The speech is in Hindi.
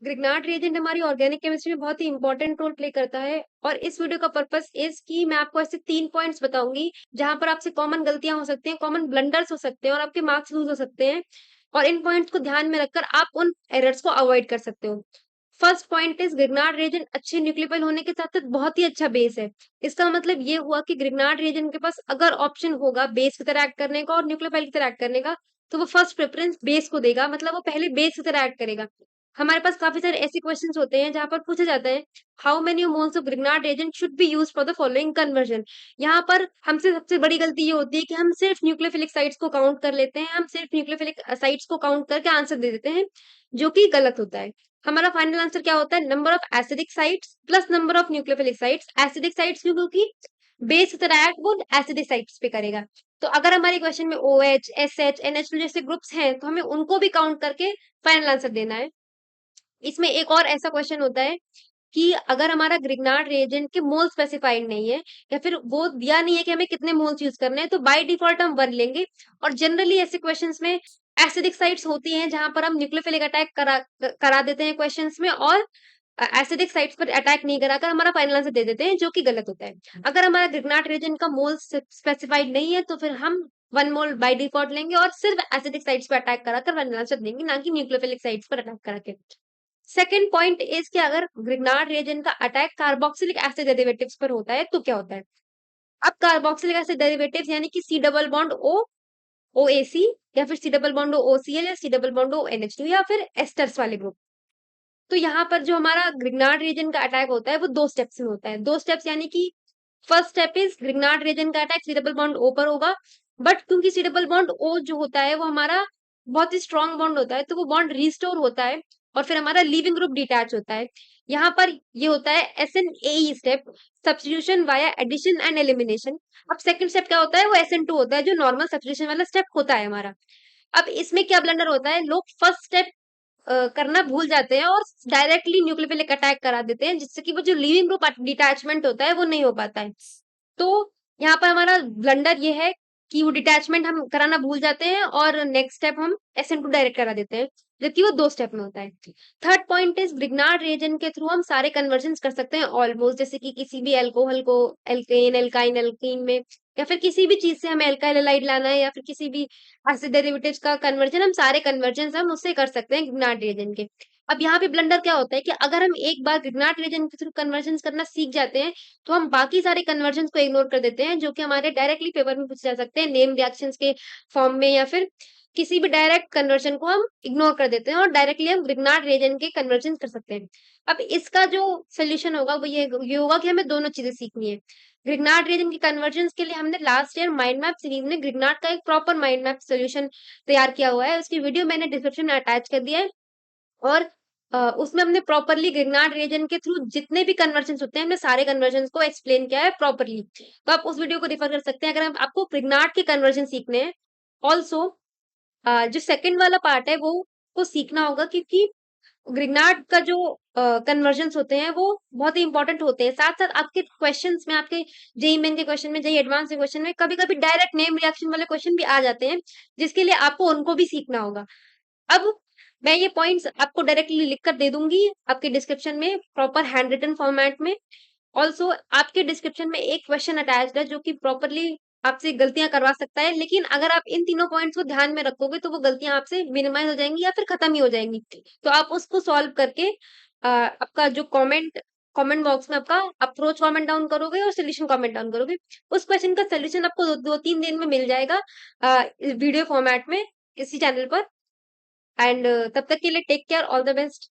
ग्रिग्नार्ड रिएजेंट हमारी ऑर्गेनिक केमिस्ट्री में बहुत ही इंपॉर्टेंट रोल प्ले करता है और इस वीडियो का पर्पस इज कि मैं आपको ऐसे 3 पॉइंट्स बताऊंगी जहां पर आपसे कॉमन गलतियां हो सकती हैं, कॉमन ब्लंडर्स हो सकते हैं और आपके मार्क्स लूज हो सकते हैं। और इन पॉइंट्स को ध्यान में रखकर आप उन एरर्स को अवॉइड कर सकते हो। First point is Grignard reagent अच्छे न्यूक्लियोफाइल होने के साथ साथ बहुत ही अच्छा बेस है। इसका मतलब ये हुआ कि ग्रिग्नार्ड रिएजेंट के पास अगर ऑप्शन होगा बेस की तरह एक्ट करने का और न्यूक्लियोफाइल की तरह एक्ट करने का, तो वो फर्स्ट प्रेफरेंस बेस को देगा, मतलब वो पहले बेस की तरह एक्ट करेगा। हमारे पास काफी सारे ऐसे क्वेश्चंस होते हैं जहां पर पूछा जाता है how many moles of Grignard agent should be used for the following conversion. यहाँ पर हमसे सबसे बड़ी गलती ये होती है कि हम सिर्फ न्यूक्लियोफिलिक साइट्स को काउंट कर लेते हैं, हम सिर्फ न्यूक्लियोफिलिक साइट्स को काउंट करके आंसर दे देते हैं, जो कि गलत होता है। हमारा फाइनल आंसर क्या होता है? Number of acidic sites plus number of nucleophilic sites. Acidic sites क्यों? क्योंकि बेस इंटरैक्ट वो एसिडिक साइट्स पे करेगा। तो अगर हमारे क्वेश्चन में OH, SH, NH2 जैसे ग्रुप्स हैं तो हमें उनको भी काउंट करके फाइनल आंसर देना है। इसमें एक और ऐसा क्वेश्चन होता है कि अगर हमारा ग्रिग्नार्ड रिएजेंट के मोल स्पेसिफाइड नहीं है या फिर वो दिया नहीं है कि हमें कितने मोल्स यूज करने हैं, तो बाय डिफॉल्ट हम 1 लेंगे। और जनरली ऐसे क्वेश्चंस में एसिडिक साइट्स होती हैं जहां पर हम न्यूक्लियोफिलिक अटैक करा देते हैं क्वेश्चंस में, और एसिडिक साइट्स पर अटैक नहीं कराकर हमारा फाइनल आंसर दे देते हैं, जो कि गलत होता है। अगर हमारा ग्रिग्नार्ड रिएजेंट का मोल स्पेसिफाइड नहीं है तो फिर हम 1 मोल बाय डिफॉल्ट लेंगे और सिर्फ एसिडिक साइट्स पर अटैक कराकर फाइनल आंसर देंगे, ना कि न्यूक्लियोफिलिक साइट्स पर अटैक करा के। सेकंड पॉइंट इज कि अगर ग्रिग्नार्ड रिएजेंट का अटैक कार्बोक्सिलिक एसिड डेरिवेटिव्स पर होता है तो क्या होता है? अब कार्बोक्सिलिक एसिड डेरिवेटिव्स यानी कि C double bond O OAC, या फिर सी डबल बॉन्ड OCl, या सी डबल बॉन्ड ONH2, या फिर एस्टर्स वाले ग्रुप। तो यहाँ पर जो हमारा ग्रिग्नार्ड रीजन का अटैक होता है वो 2 स्टेप्स में होता है। 2 स्टेप्स यानी कि first step is Grignard reagent का attack C double bond O पर होगा, बट क्योंकि सी डबल बॉन्ड O जो होता है वो हमारा बहुत ही स्ट्रॉन्ग बॉन्ड होता है, तो वो बॉन्ड रिस्टोर होता है और फिर हमारा लीविंग ग्रुप डिटैच होता है। यहाँ पर ये होता है SNAE step, substitution via addition and elimination. अब सेकंड स्टेप क्या होता है? वो SN2 होता है, जो नॉर्मल सब्स्टिट्यूशन वाला स्टेप होता है हमारा। अब इसमें क्या ब्लंडर होता है? लोग फर्स्ट स्टेप करना भूल जाते हैं और डायरेक्टली न्यूक्लियोफिलिक अटैक करा देते हैं, जिससे कि वो जो लीविंग ग्रुप डिटैचमेंट होता है वो नहीं हो पाता है। तो यहाँ पर हमारा ब्लंडर ये है कि वो डिटैचमेंट हम कराना भूल जाते हैं और नेक्स्ट स्टेप हम SN2 डायरेक्ट करा देते हैं, जबकि वो 2 स्टेप में होता है। Third point is Grignard reagent के थ्रू हम सारे कन्वर्जन्स कर सकते हैं ऑलमोस्ट, जैसे कि किसी भी अल्कोहल को एल्केन, एल्काइन, एल्कीन में, या फिर किसी भी चीज से हमें एल्काइल हैलाइड लाना है, या फिर किसी भी एसिड डेरिवेटिव्स का कन्वर्जन, हम सारे कन्वर्जन्स हम उससे कर सकते हैं ग्रिग्नार्ड रिएजेंट के। अब यहाँ पे ब्लंडर क्या होता है कि अगर हम एक बार ग्रिग्नार्ड रिएजेंट के थ्रू कन्वर्जन्स करना सीख जाते हैं तो हम बाकी सारे कन्वर्जन्स को इग्नोर कर देते हैं, जो कि हमारे डायरेक्टली पेपर में पूछे जा सकते हैं नेम रिएक्शंस के फॉर्म में, या फिर किसी भी डायरेक्ट कन्वर्जन को हम इग्नोर कर देते हैं और डायरेक्टली हम ग्रिग्नार्ड रिएजेंट के कन्वर्जन कर सकते हैं। अब इसका जो सोल्यूशन होगा वो ये होगा कि हमें दोनों चीजें सीखनी है। ग्रिग्नार्ड रिएजेंट के कन्वर्जन्स के लिए हमने last year mind map series में ग्रिग्नार्ड का एक प्रॉपर माइंड मैप सोल्यूशन तैयार किया हुआ है, उसकी वीडियो मैंने डिस्क्रिप्शन में अटैच कर दिया है। और उसमें हमने प्रॉपर्ली ग्रिग्नार्ड रिएजेंट के थ्रू जितने भी कन्वर्जन्स होते हैं, हमने सारे कन्वर्जन्स को एक्सप्लेन किया है प्रॉपर्ली। तो आप उस वीडियो को रेफर कर सकते हैं अगर आपको ग्रिग्नार्ड के कन्वर्जन सीखने हैं। ऑल्सो जो सेकंड वाला पार्ट है वो को सीखना होगा, क्योंकि ग्रिग्नार्ड का जो कन्वर्जन्स होते हैं वो बहुत ही इंपॉर्टेंट होते हैं। साथ-साथ आपके क्वेश्चंस में, आपके जेईई मेन के क्वेश्चन में, जेईई एडवांस के क्वेश्चन में कभी-कभी डायरेक्ट नेम रिएक्शन वाले क्वेश्चन भी आ जाते हैं, जिसके लिए आपको उनको भी सीखना होगा। अब मैं ये पॉइंट्स आपको डायरेक्टली लिख कर दे दूँगी आपके डिस्क्रिप्शन में प्रॉपर हैंड रिटन फॉर्मेट में। ऑल्सो आपके डिस्क्रिप्शन में एक क्वेश्चन अटैच्ड है जो कि प्रॉपर्ली आपसे गलतियाँ करवा सकता है, लेकिन अगर आप इन तीनों पॉइंट्स को ध्यान में रखोगे तो वो गलतियाँ आपसे मिनिमाइज़ हो जाएँगी या फिर खत्म ही हो जाएँगी। तो आप उसको सॉल्व करके आपका जो कमेंट बॉक्स में आपका अप्रोच कमेंट डाउन करोगे और सॉल्यूशन कमेंट डाउन करोगे। उस क्वेश्चन का सॉल्यूशन आपको 2-3 दिन में मिल जाएगा वीडियो फॉर्मेट में इसी चैनल पर। एंड तब तक के लिए take care, all the best.